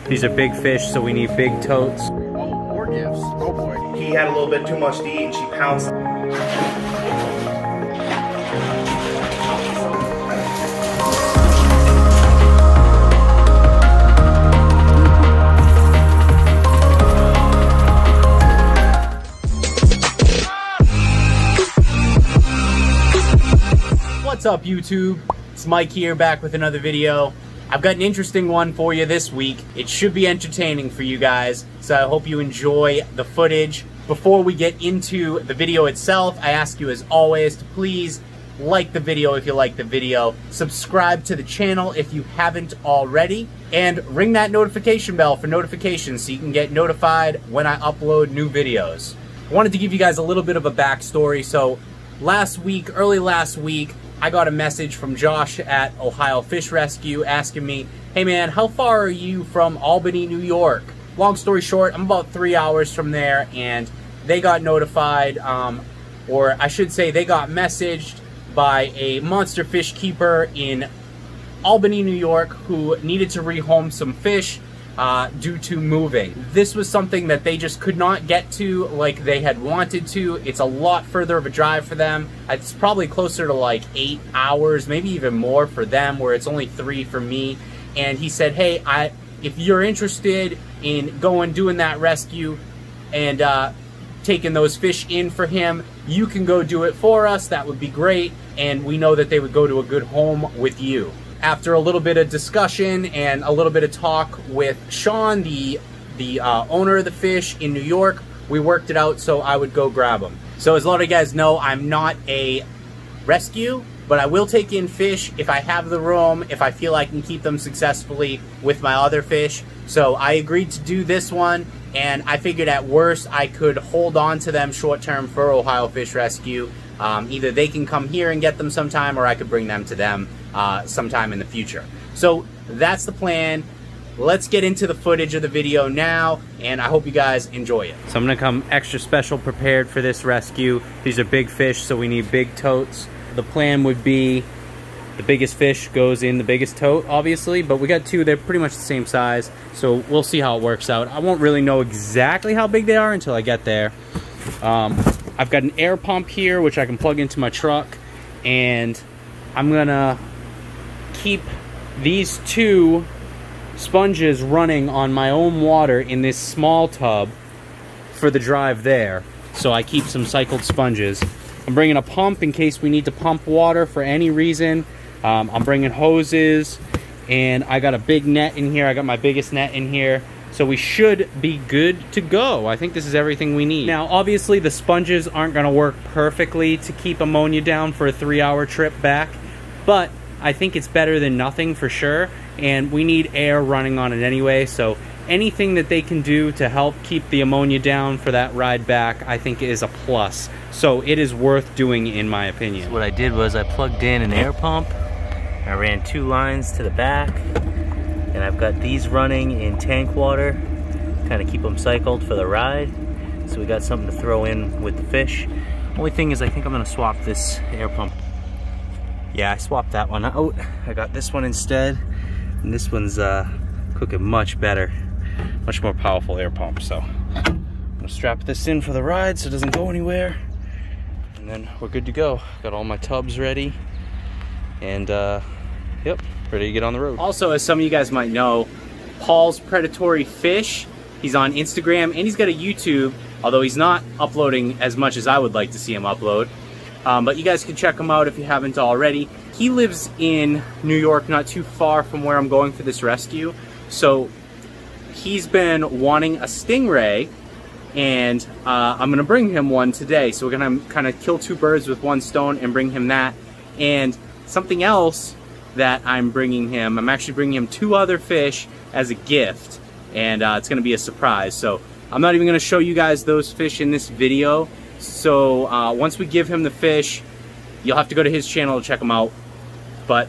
These are big fish, so we need big totes. Oh, more gifts. Oh boy. He had a little bit too much to eat and she pounced. What's up, YouTube? It's Mike here, back with another video. I've got an interesting one for you this week. It should be entertaining for you guys, so I hope you enjoy the footage. Before we get into the video itself, I ask you as always to please like the video if you like the video, subscribe to the channel if you haven't already, and ring that notification bell for notifications so you can get notified when I upload new videos. I wanted to give you guys a little bit of a backstory. So early last week, I got a message from Josh at Ohio Fish Rescue asking me, hey man, how far are you from Albany, New York? Long story short, I'm about 3 hours from there, and they got notified, or I should say they got messaged by a monster fish keeper in Albany, New York, who needed to rehome some fish due to moving. This was something that they just could not get to like they had wanted to. It's a lot further of a drive for them. It's probably closer to like 8 hours, maybe even more for them, where it's only 3 for me. And he said, hey, if you're interested in doing that rescue and taking those fish in for him, you can go do it for us. That would be great. And we know that they would go to a good home with you. After a little bit of discussion and a little bit of talk with Sean, the owner of the fish in New York, we worked it out so I would go grab them. So as a lot of you guys know, I'm not a rescue, but I will take in fish if I have the room, if I feel I can keep them successfully with my other fish. So I agreed to do this one, and I figured at worst I could hold on to them short term for Ohio Fish Rescue. Either they can come here and get them sometime, or I could bring them to them sometime in the future. So that's the plan. Let's get into the footage of the video now, and I hope you guys enjoy it. So I'm gonna come extra special prepared for this rescue. These are big fish, so we need big totes. The plan would be the biggest fish goes in the biggest tote, obviously, but we got 2, they're pretty much the same size, so we'll see how it works out. I won't really know exactly how big they are until I get there. I've got an air pump here, which I can plug into my truck, and I'm gonna keep these 2 sponges running on my own water in this small tub for the drive there. So I keep some cycled sponges. I'm bringing a pump in case we need to pump water for any reason. I'm bringing hoses, and I got a big net in here. I got my biggest net in here. So we should be good to go. I think this is everything we need. Now, obviously, the sponges aren't gonna work perfectly to keep ammonia down for a 3-hour trip back, but I think it's better than nothing for sure, and we need air running on it anyway, so anything that they can do to help keep the ammonia down for that ride back, I think is a plus. So it is worth doing, in my opinion. What I did was I plugged in an air pump. I ran 2 lines to the back, and I've got these running in tank water, kind of keep them cycled for the ride. So we got something to throw in with the fish. Only thing is I think I'm gonna swap this air pump. Yeah, I swapped that one out. I got this one instead, and this one's cooking much better, much more powerful air pump. So I'm gonna strap this in for the ride so it doesn't go anywhere, and then we're good to go. Got all my tubs ready, and yep, ready to get on the road. Also, as some of you guys might know, Paul's Predatory Fish, he's on Instagram and he's got a YouTube, although he's not uploading as much as I would like to see him upload. But you guys can check him out if you haven't already. He lives in New York, not too far from where I'm going for this rescue. So he's been wanting a stingray, and I'm gonna bring him one today. So we're gonna kind of kill 2 birds with 1 stone and bring him that. And something else that I'm bringing him, I'm actually bringing him 2 other fish as a gift, and it's gonna be a surprise. So I'm not even gonna show you guys those fish in this video. So once we give him the fish, you'll have to go to his channel to check him out. But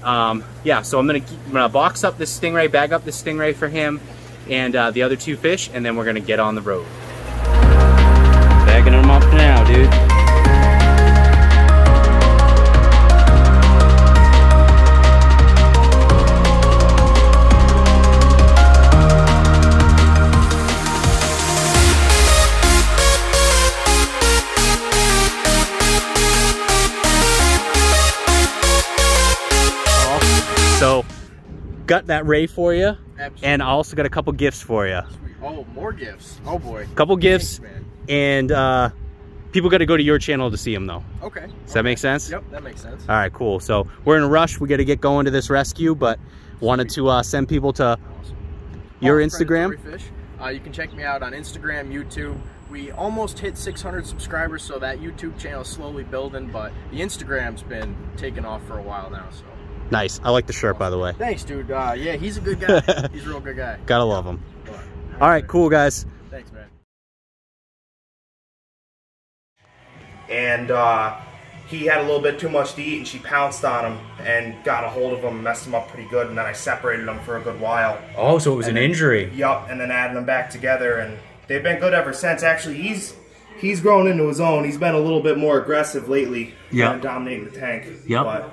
yeah, so I'm gonna box up this stingray, bag up this stingray for him and the other 2 fish, and then we're gonna get on the road. Bagging them up now, dude. got that ray for you. Absolutely. And I also got a couple gifts for you. Oh, more gifts. Oh boy. Couple gifts. Thanks, man. And people got to go to your channel to see them though. Okay. Does that make sense? Yep, that makes sense. All right, cool. So we're in a rush. We got to get going to this rescue, but wanted to send people to your Instagram. Fish. You can check me out on Instagram, YouTube. We almost hit 600 subscribers, so that YouTube channel is slowly building, but the Instagram's been taking off for a while now. So Nice. I like the shirt, by the way. thanks, dude. Yeah, he's a good guy. He's a real good guy. Gotta love him. All right, cool, guys. Thanks, man. And he had a little bit too much to eat, and she pounced on him and got a hold of him, messed him up pretty good, and then I separated them for a good while. Oh, so it was an injury. Yup, and then added them back together, and they've been good ever since. Actually, he's grown into his own. He's been a little bit more aggressive lately. Yep. Dominating the tank. Yep. But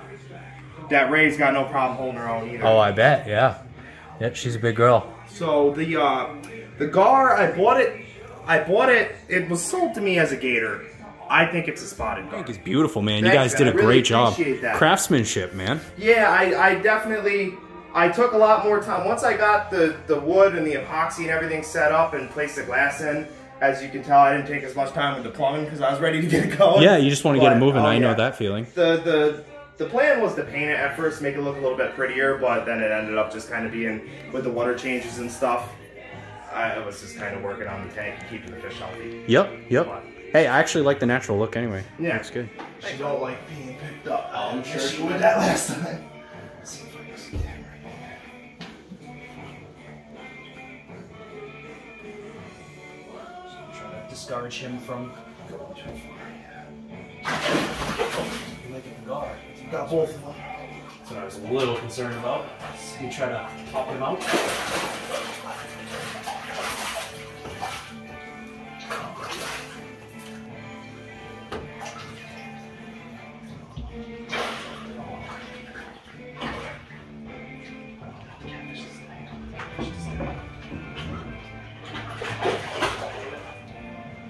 that Ray's got no problem holding her own either. Oh, I bet. Yeah. Yep, she's a big girl. So the gar, I bought it. It was sold to me as a gator. I think it's a spotted gar. I think it's beautiful, man. Thanks, you guys did a man. I really great job. appreciate that. Craftsmanship, man. Yeah, I definitely, I took a lot more time. Once I got the wood and the epoxy and everything set up and placed the glass in, as you can tell, I didn't take as much time with the plumbing because I was ready to get it going. Yeah, you just want to get it moving. I know yeah. that feeling. The plan was to paint it at first, make it look a little bit prettier, but then it ended up just kind of being, with the water changes and stuff, I was just kind of working on the tank and keeping the fish healthy. Yep. But, Hey, I actually like the natural look anyway. Yeah. Looks good. she don't like being picked up. I'm sure she would that last time. Let's see if I can see that right now. Trying to discourage him from Going too far, making the guard. yeah. Got both of them. That's what I was a little concerned about. You try to pop him out.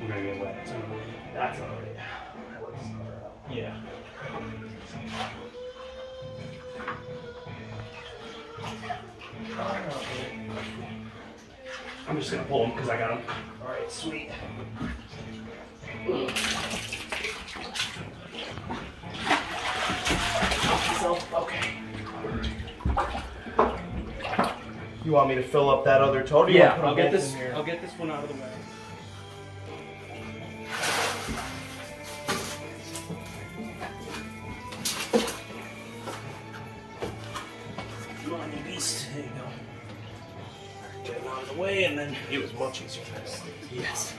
We're gonna get wet. That's alright. Yeah. I'm just gonna pull him because I got him. Alright, sweet. Okay. You want me to fill up that other tote? Or you Yeah, wanna put I'll them get both this. in here? I'll get this one out of the way. Come on, you beast. There you go. Get him out of the way, and then It was much easier than this. yes.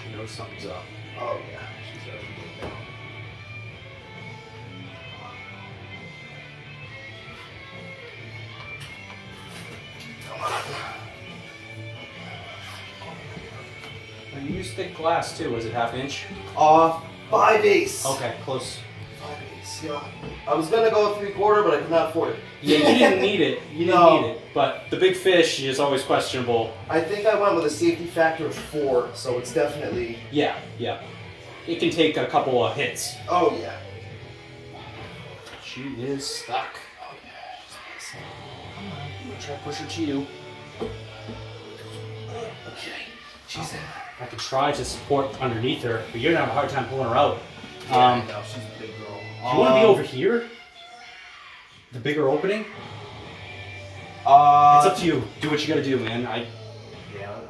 She knows something's up. Oh yeah, she's already moved down. And you use thick glass too. Was it ½ inch? 5/8. Okay, close. 5/8, yeah. I was gonna go 3/4, but I could not afford it. Yeah, you didn't need it. You didn't No. need it. But the big fish is always questionable. I think I went with a safety factor of 4, so it's definitely. Yeah, yeah. It can take a couple of hits. Oh yeah. She is stuck. Oh yeah. I'm gonna try to push her to you. Okay. She's in. I could try to support underneath her, but you're gonna have a hard time pulling her out. No, she's a big girl. Do you want to be over here? The bigger opening? It's up to you. Do what you gotta do, man. Yeah,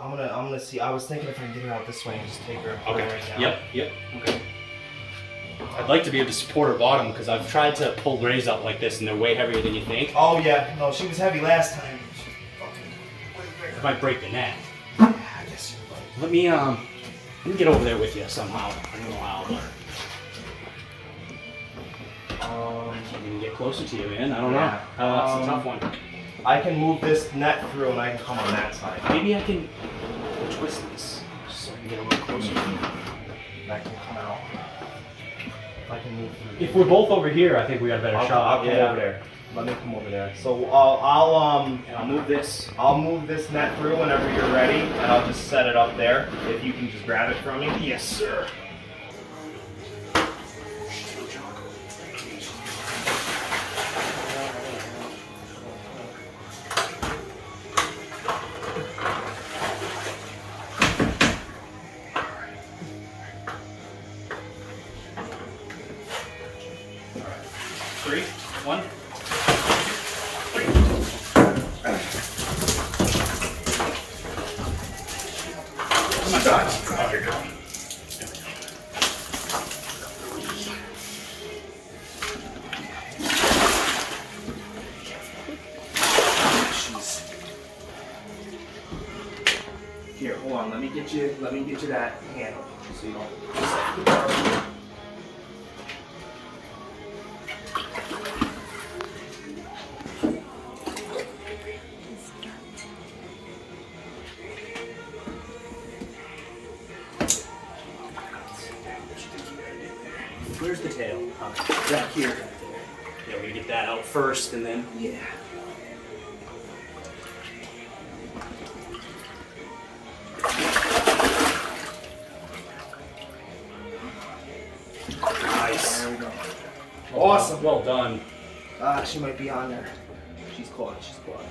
I'm gonna see. I was thinking if I can get her out this way and just take her. and put her right down. Yep. Okay. I'd like to be able to support her bottom because I've tried to pull rays out like this and they're way heavier than you think. Oh yeah. No, she was heavy last time. She's fucking way bigger. It might break the neck. Yeah, I guess you're right. Let me get over there with you somehow. I don't know how, but I can get closer to you, man. I don't know. Yeah. That's a tough one. I can move this net through and I can come on that side. Maybe I can twist this just so I can get a little closer. That can come out. If I can move through. If we're both over here, I think we got a better I'll shot. come over there. Let me come over there. So I'll move this. I'll move this net through whenever you're ready, and I'll just set it up there. If you can just grab it from me. Yes, sir. on. Let me get you that handle so you don't. Where's the tail? Back here. Yeah, we're gonna get that out first and then. Yeah. Nice. There we go. Awesome. Well done. She might be on there. She's caught. She's caught.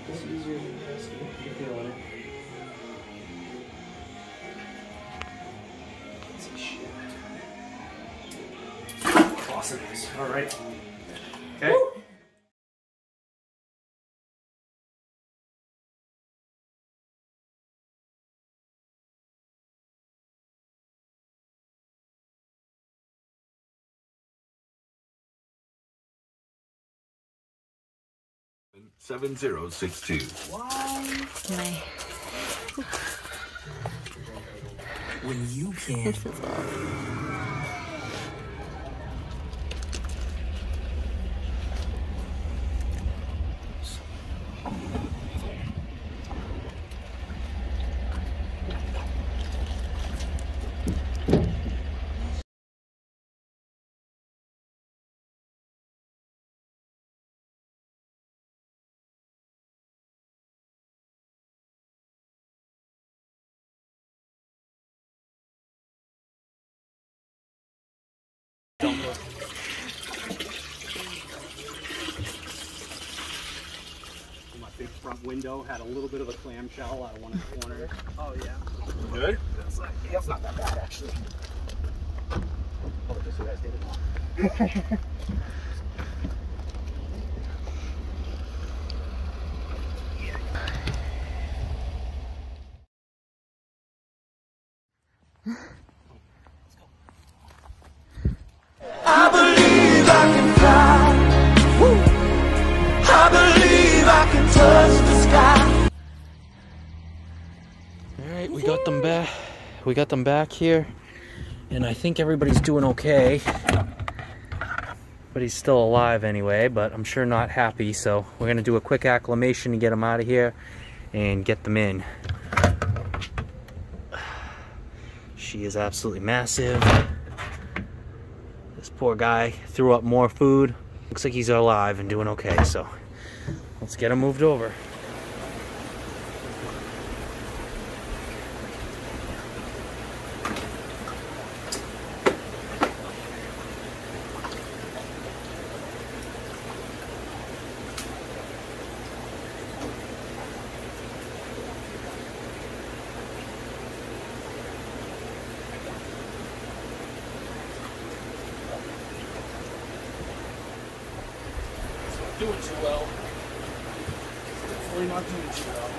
This is easier than this. You're feeling it. Awesome. All right. Okay. Woo. $7062. When you can. This is all. My big front window had a little bit of a clamshell out of one of the corners. Oh yeah. Good? It's not that bad, actually. Oh, just so you guys did it. I believe I can fly. Woo. I believe I can touch the sky. All right, we got them back. We got them back here, and I think everybody's doing okay. But he's still alive anyway, but I'm sure not happy, so we're gonna do a quick acclimation to get him out of here and get them in. She is absolutely massive. This poor guy threw up more food. Looks like he's alive and doing okay, so let's get him moved over. Doing too well. Definitely not doing too well.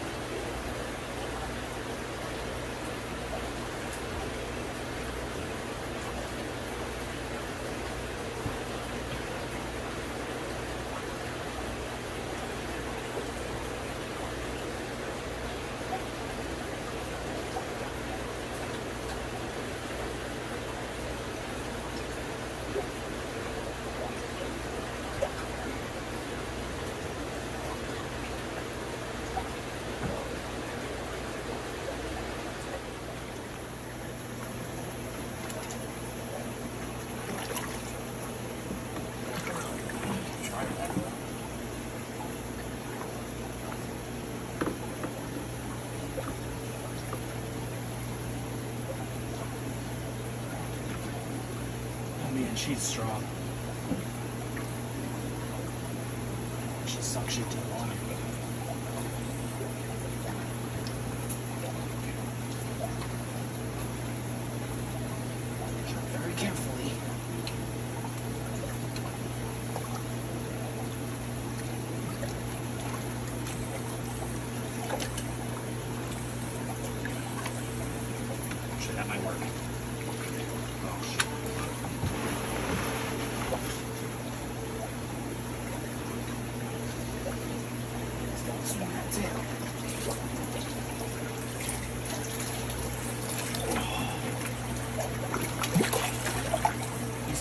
Man, she's strong. She sucks you to the water. Very carefully. Actually, that might work. Oh, shit.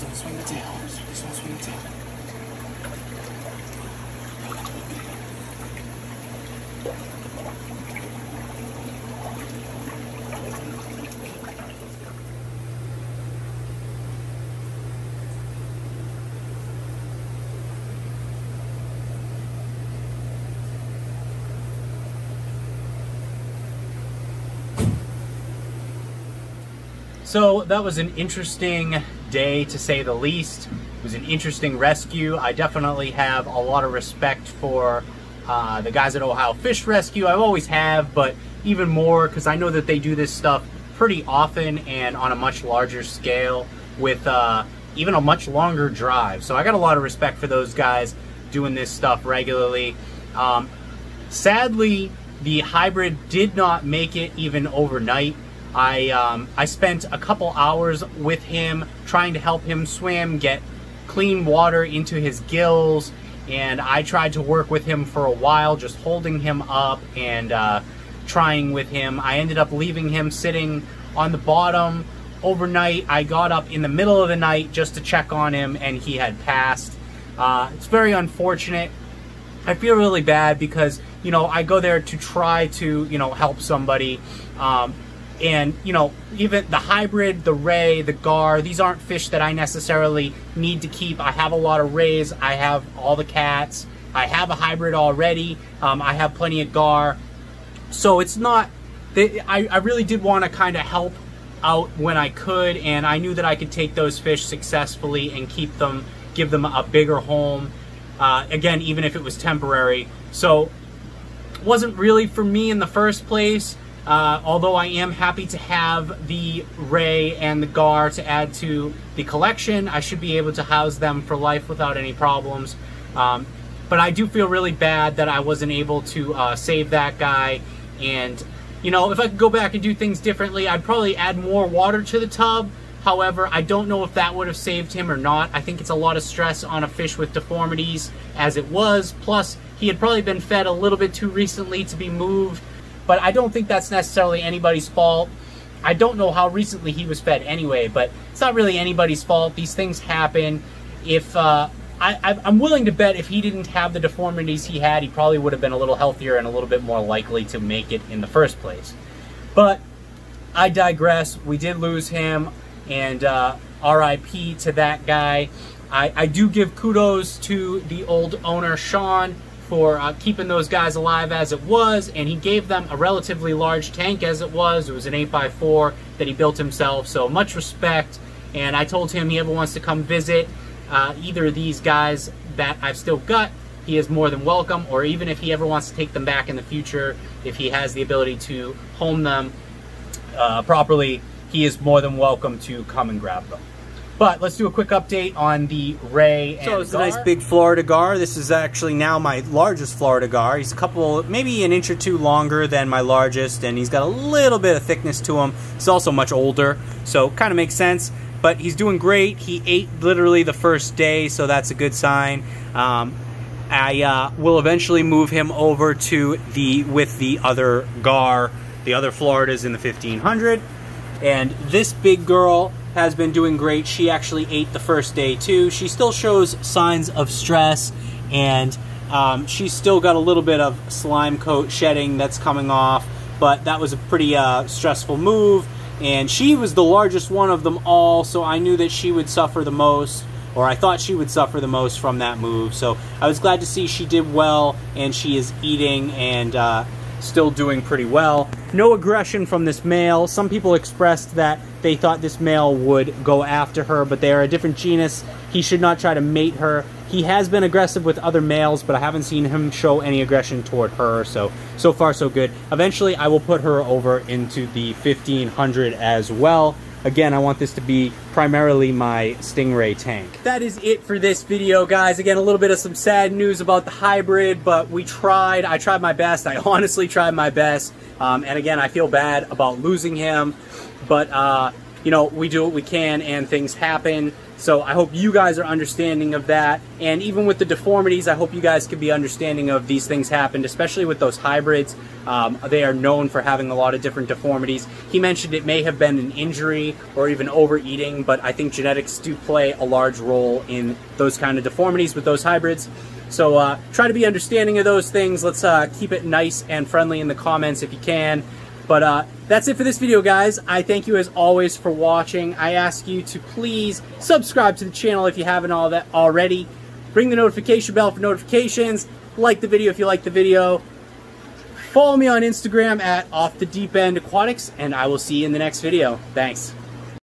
don't swing the tail. Just don't swing the tail. So that was an interesting day, to say the least. It was an interesting rescue. I definitely have a lot of respect for the guys at Ohio Fish Rescue. I always have, but even more because I know that they do this stuff pretty often and on a much larger scale with even a much longer drive. So I got a lot of respect for those guys doing this stuff regularly. Sadly, the hybrid did not make it even overnight. I spent a couple hours with him trying to help him swim, get clean water into his gills, and I tried to work with him for a while, just holding him up and trying with him. I ended up leaving him sitting on the bottom overnight. I got up in the middle of the night just to check on him, and he had passed. It's very unfortunate. I feel really bad because, you know, I go there to try to, you know, help somebody. And, you know, even the hybrid, the ray, the gar, these aren't fish that I necessarily need to keep. I have a lot of rays. I have all the cats. I have a hybrid already. I have plenty of gar. So it's not, I really did want to kind of help out when I could. And I knew that I could take those fish successfully and keep them, give them a bigger home. Again, even if it was temporary. So it wasn't really for me in the first place. Although I am happy to have the ray and the gar to add to the collection, I should be able to house them for life without any problems. But I do feel really bad that I wasn't able to save that guy. And, you know, if I could go back and do things differently, I'd probably add more water to the tub. However, I don't know if that would have saved him or not. I think it's a lot of stress on a fish with deformities as it was. Plus, he had probably been fed a little bit too recently to be moved. But I don't think that's necessarily anybody's fault. I don't know how recently he was fed anyway, but it's not really anybody's fault. These things happen. If I'm willing to bet if he didn't have the deformities he had, he probably would have been a little healthier and a little bit more likely to make it in the first place. But I digress. We did lose him, and RIP to that guy. I do give kudos to the old owner, Sean, for keeping those guys alive as it was, and he gave them a relatively large tank as it was. It was an 8x4 that he built himself, so much respect. And I told him he ever wants to come visit either of these guys that I've still got, he is more than welcome, or even if he ever wants to take them back in the future, if he has the ability to home them properly, he is more than welcome to come and grab them. But let's do a quick update on the ray and So it's a gar. nice big Florida gar. This is actually now my largest Florida gar. He's a couple, maybe an inch or two longer than my largest, and he's got a little bit of thickness to him. He's also much older, so kind of makes sense. But he's doing great. He ate literally the first day, so that's a good sign. I will eventually move him over to with the other gar, the other Floridas in the 1500. And this big girl has been doing great. She actually ate the first day too. She still shows signs of stress, and she's still got a little bit of slime coat shedding that's coming off, but that was a pretty stressful move, and she was the largest one of them all, so I knew that she would suffer the most, or I thought she would suffer the most from that move. So I was glad to see she did well, and she is eating and still doing pretty well. No aggression from this male. Some people expressed that they thought this male would go after her, but they are a different genus. He should not try to mate her. He has been aggressive with other males, but I haven't seen him show any aggression toward her, so far so good. Eventually, I will put her over into the 1500 as well. Again, I want this to be primarily my Stingray tank. That is it for this video, guys. Again, a little bit of some sad news about the hybrid, but we tried. I tried my best. I honestly tried my best. And again, I feel bad about losing him, but you know, we do what we can and things happen. So I hope you guys are understanding of that. And even with the deformities, I hope you guys could be understanding of these things happened, especially with those hybrids. They are known for having a lot of different deformities. He mentioned it may have been an injury or even overeating, but I think genetics do play a large role in those kind of deformities with those hybrids. So try to be understanding of those things. Let's keep it nice and friendly in the comments if you can. But that's it for this video, guys. I thank you as always for watching. I ask you to please subscribe to the channel if you haven't already. Ring the notification bell for notifications. Like the video if you like the video. Follow me on Instagram at OffTheDeepEndAquatics, and I will see you in the next video. Thanks.